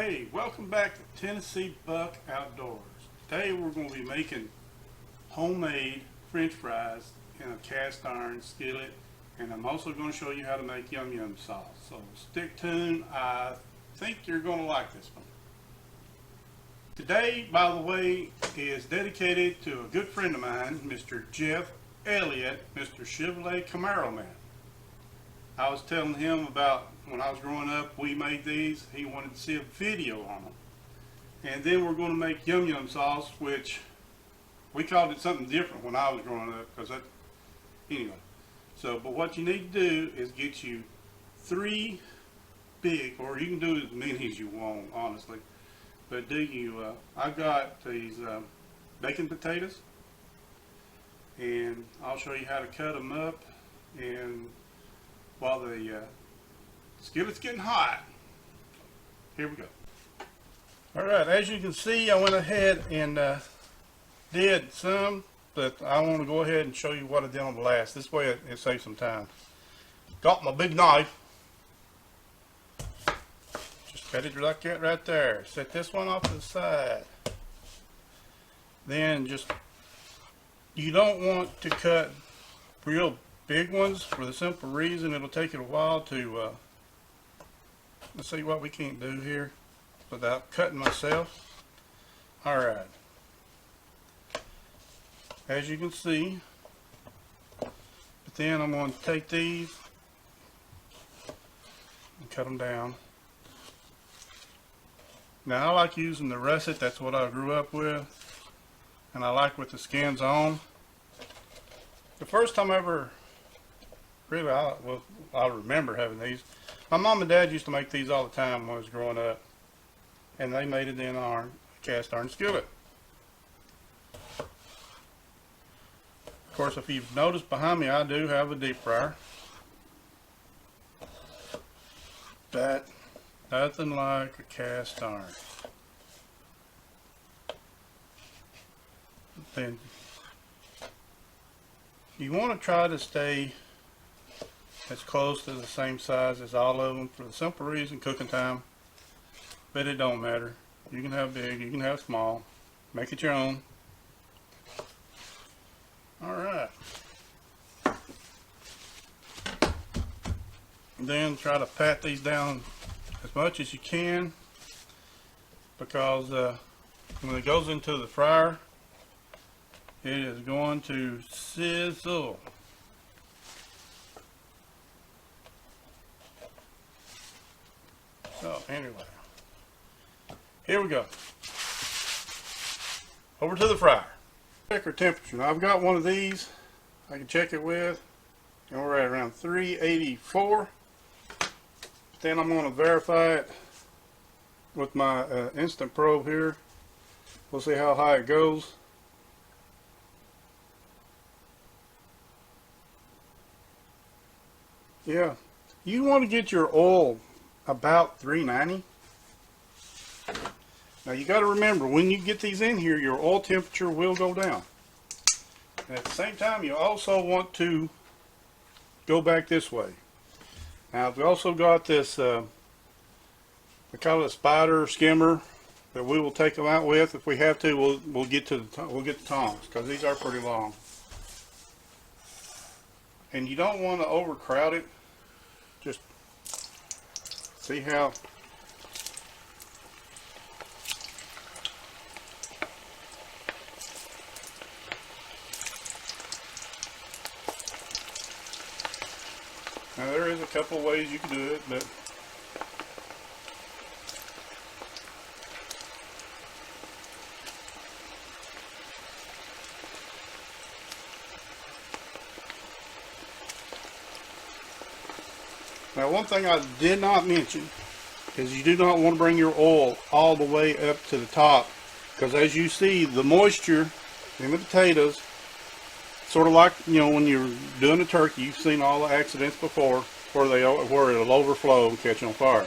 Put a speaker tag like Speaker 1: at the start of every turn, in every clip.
Speaker 1: Hey, welcome back to Tennessee Buck Outdoors. Today we're going to be making homemade French fries in a cast iron skillet, and I'm also going to show you how to make yum yum sauce. So stick tuned. I think you're going to like this one. Today, by the way, is dedicated to a good friend of mine, Mr. Jeff Elliott, Mr. Chevrolet Camaro Man. I was telling him about when I was growing up, we made these. He wanted to see a video on them. And then we're going to make yum yum sauce, which we called it something different when I was growing up. Anyway. But what you need to do is get you 3 big, or you can do as many as you want, honestly. But I got these bacon potatoes, and I'll show you how to cut them up. And while the skillet's getting hot, here we go. Alright, as you can see, I went ahead and did some, but I want to go ahead and show you what I did on the last. This way it saves some time. Got my big knife. Just cut it like that right there. Set this one off to the side. Then you don't want to cut real big ones for the simple reason it'll take it a while to let's see what we can't do here without cutting myself. Alright, as you can see, but then I'm going to take these and cut them down. Now I like using the russet, that's what I grew up with, and I like with the skins on. The first time I ever I remember having these. My mom and dad used to make these all the time when I was growing up, and they made it in our cast iron skillet. Of course, if you've noticed behind me, I do have a deep fryer, but nothing like a cast iron. Then you want to try to stay as close to the same size as all of them for the simple reason, cooking time. But it don't matter. You can have big, you can have small. Make it your own. Alright. Then try to pat these down as much as you can, because when it goes into the fryer, it is going to sizzle. So anyway, here we go. Over to the fryer. Check our temperature. Now I've got one of these I can check it with, and we're at around 384. Then I'm going to verify it with my instant probe here. We'll see how high it goes. Yeah, you want to get your oil about 390. Now you got to remember, when you get these in here, your oil temperature will go down. And at the same time, you also want to go back this way. Now we also got this, we call it a spider skimmer, that we will take them out with. If we have to, we'll get the tongs, because these are pretty long. And you don't want to overcrowd it. Just see how now there is a couple of ways you can do it, but now one thing I did not mention is you do not want to bring your oil all the way up to the top, because as you see, the moisture in the potatoes, sort of like, you know, when you're doing a turkey, you've seen all the accidents before where it'll overflow and catch on fire.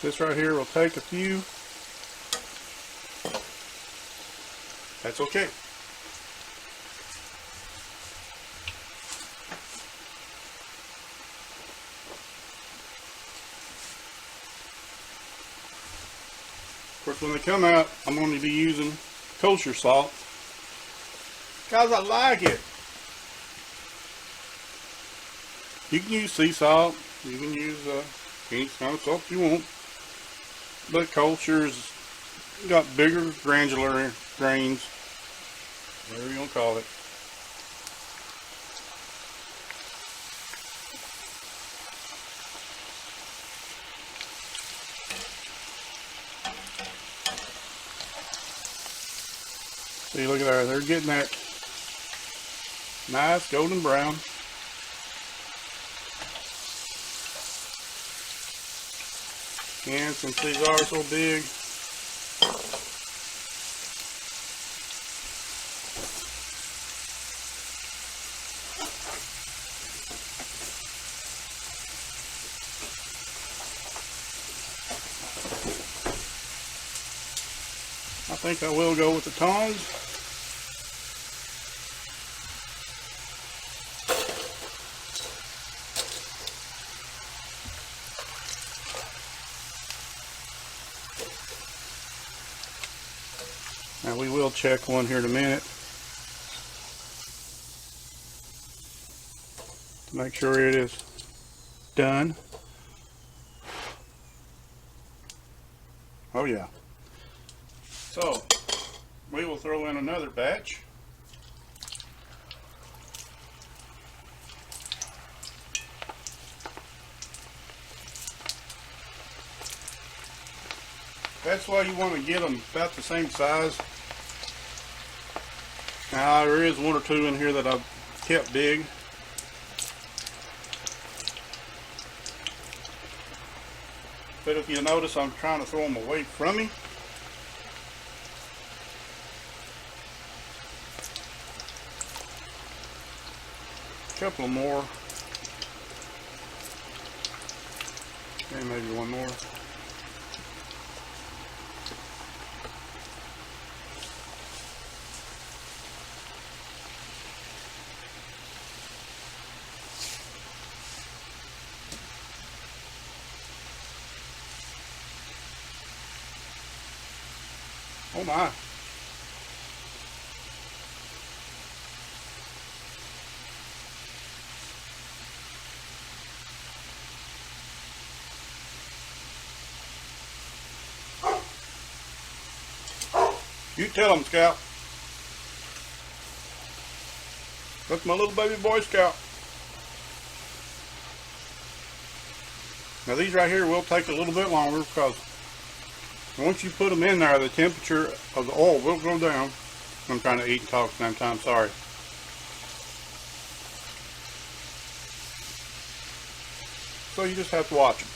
Speaker 1: This right here will take a few. That's okay. course, when they come out, I'm going to be using kosher salt because I like it. You can use sea salt. You can use any kind of salt you want. But kosher's got bigger granular grains, whatever you want to call it. See, look at that. They're getting that nice golden brown. And since these are so big, I think I will go with the tongs. Now we will check one here in a minute to make sure it is done. Oh yeah. So we will throw in another batch. That's why you want to get them about the same size. Now there is one or two in here that I've kept big. But if you notice, I'm trying to throw them away from me. A couple more. And maybe one more. Oh my. You tell him, Scout. That's my little baby boy Scout. Now these right here will take a little bit longer because once you put them in there, the temperature of the oil will go down. I'm trying to eat and talk at the same time, sorry. So you just have to watch them.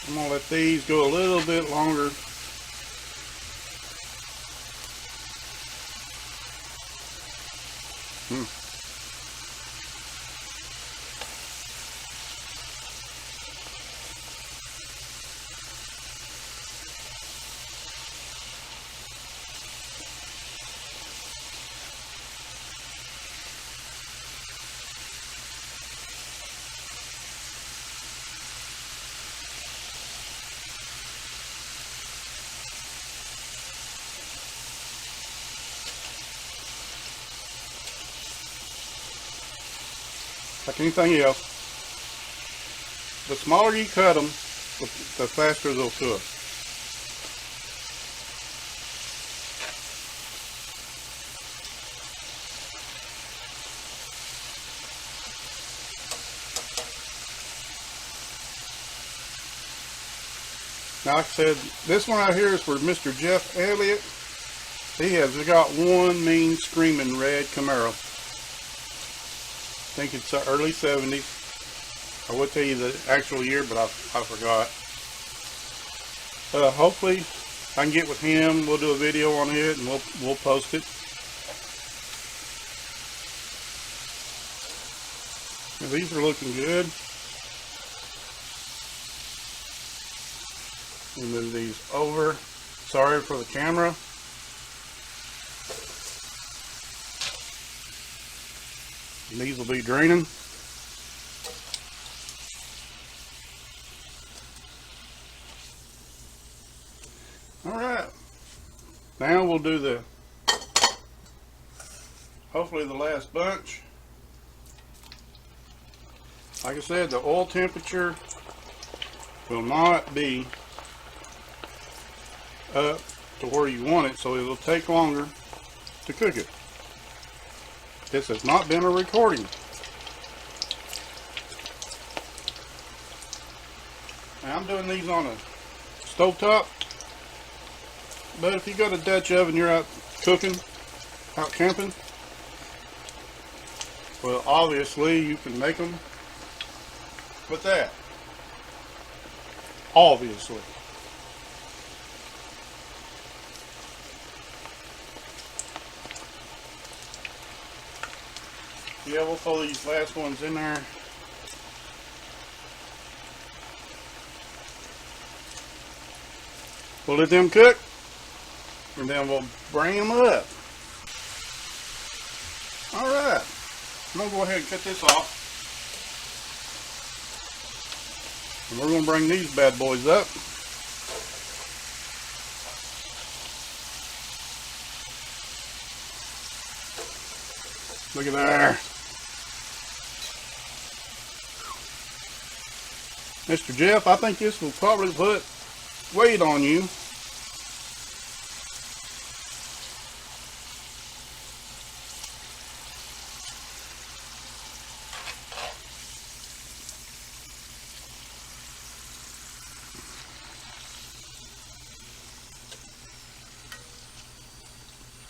Speaker 1: I'm going to let these go a little bit longer. Like anything else, the smaller you cut them, the faster they'll cook. Now, like I said, this one right here is for Mr. Jeff Elliott. He has got one mean screaming red Camaro. I think it's early 70s. I would tell you the actual year, but I forgot. Hopefully I can get with him. We'll do a video on it and we'll post it. And these are looking good. And move these over. Sorry for the camera. And these will be draining. Alright. Now we'll do hopefully the last bunch. Like I said, the oil temperature will not be up to where you want it, so it'll take longer to cook it. This has not been a recording. Now I'm doing these on a stovetop, but if you got a Dutch oven, you're out cooking, out camping, well, obviously you can make them with that. Obviously. Yeah, we'll throw these last ones in there. We'll let them cook, and then we'll bring them up. Alright, I'm going to go ahead and cut this off. And we're going to bring these bad boys up. Look at there. Mr. Jeff, I think this will probably put weight on you.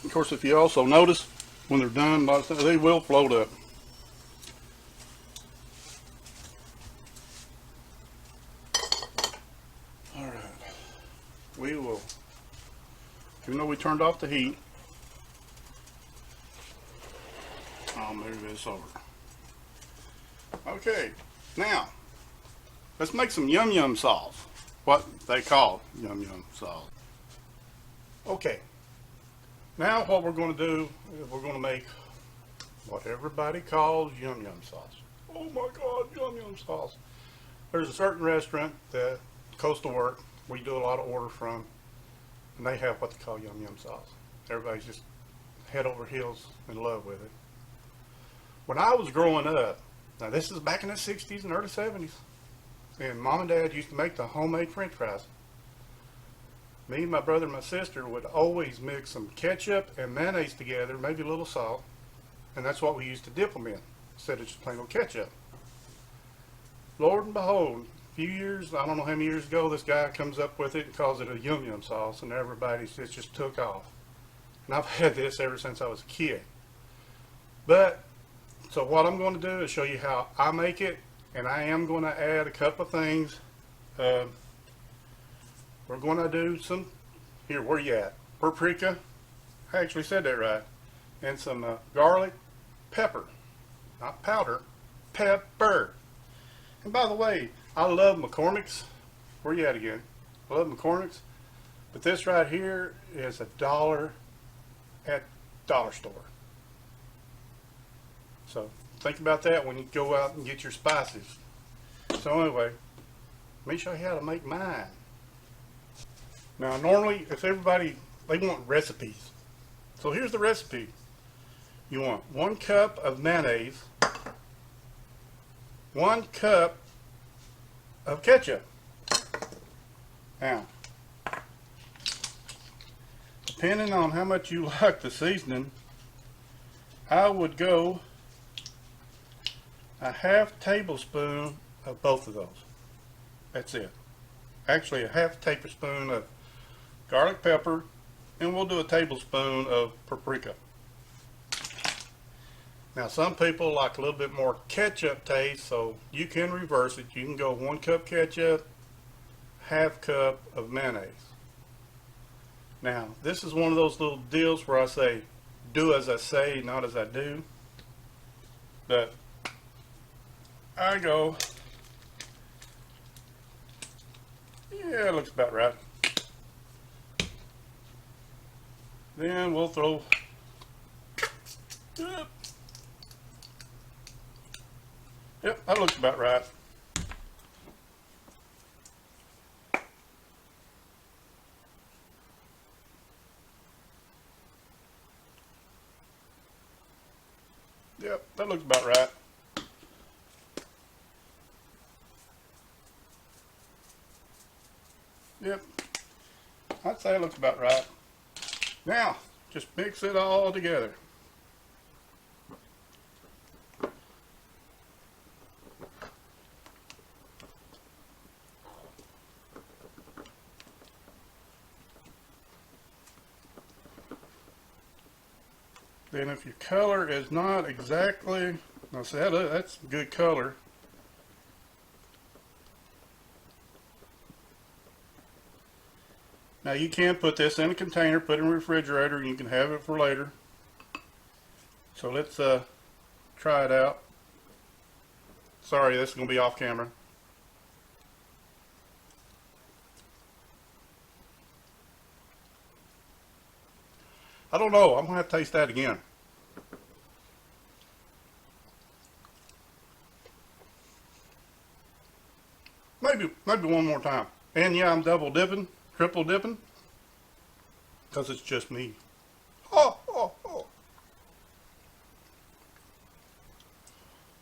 Speaker 1: Of course, if you also notice, when they're done, they will float up. Alright. We will, even though we turned off the heat, I'll move this over. Okay, now, let's make some yum yum sauce. What they call yum yum sauce. Okay. Now what we're going to do is we're going to make what everybody calls yum yum sauce. Oh my God, yum yum sauce. There's a certain restaurant that coastal work we do a lot of orders from, and they have what they call yum yum sauce. Everybody's just head over heels in love with it. When I was growing up, now this is back in the 60s and early 70s, and Mom and Dad used to make the homemade French fries. Me, my brother, and my sister would always mix some ketchup and mayonnaise together, maybe a little salt, and that's what we used to dip them in, instead of just plain old ketchup. Lord and behold, a few years, I don't know how many years ago, this guy comes up with it and calls it a yum yum sauce, and everybody's just took off. And I've had this ever since I was a kid. But, so what I'm going to do is show you how I make it, and I am going to add a couple of things. We're going to do some, here, where you at? Paprika, I actually said that right, and some garlic pepper, not powder, pepper. And by the way, I love McCormick's. Where you at again? I love McCormick's, but this right here is $1 at dollar store. So think about that when you go out and get your spices. So anyway, let me show you how to make mine. Now normally, if everybody, they want recipes. So here's the recipe. You want 1 cup of mayonnaise, 1 cup of ketchup. Now, depending on how much you like the seasoning, I would go a half tablespoon of both of those. That's it. Actually, a half tablespoon of garlic pepper, and we'll do a tablespoon of paprika. Now some people like a little bit more ketchup taste, so you can reverse it. You can go 1 cup ketchup, half cup of mayonnaise. Now this is one of those little deals where I say, do as I say, not as I do. But I go, yeah, it looks about right. Then we'll throw, yep, that looks about right. Yep, that looks about right. Yep, I'd say it looks about right. Now, just mix it all together. Then if your color is not exactly, now see that's good color. Now you can put this in a container, put it in the refrigerator, and you can have it for later. So let's try it out. Sorry, this is going to be off camera. I don't know, I'm going to have to taste that again. Maybe one more time. And yeah, I'm double dipping, triple dipping, because it's just me. Oh, oh, oh.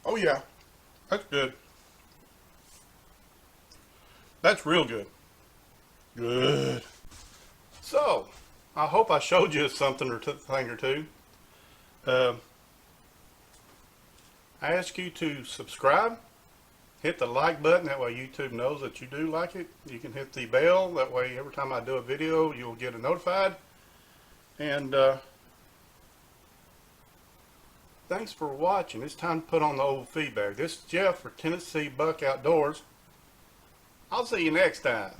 Speaker 1: Oh yeah, that's good. That's real good. Good. So, I hope I showed you something or thing or two. I ask you to subscribe. Hit the like button, that way YouTube knows that you do like it. You can hit the bell, that way every time I do a video you'll get notified. And thanks for watching. It's time to put on the old feedback. This is Jeff for Tennessee Buck Outdoors. I'll see you next time.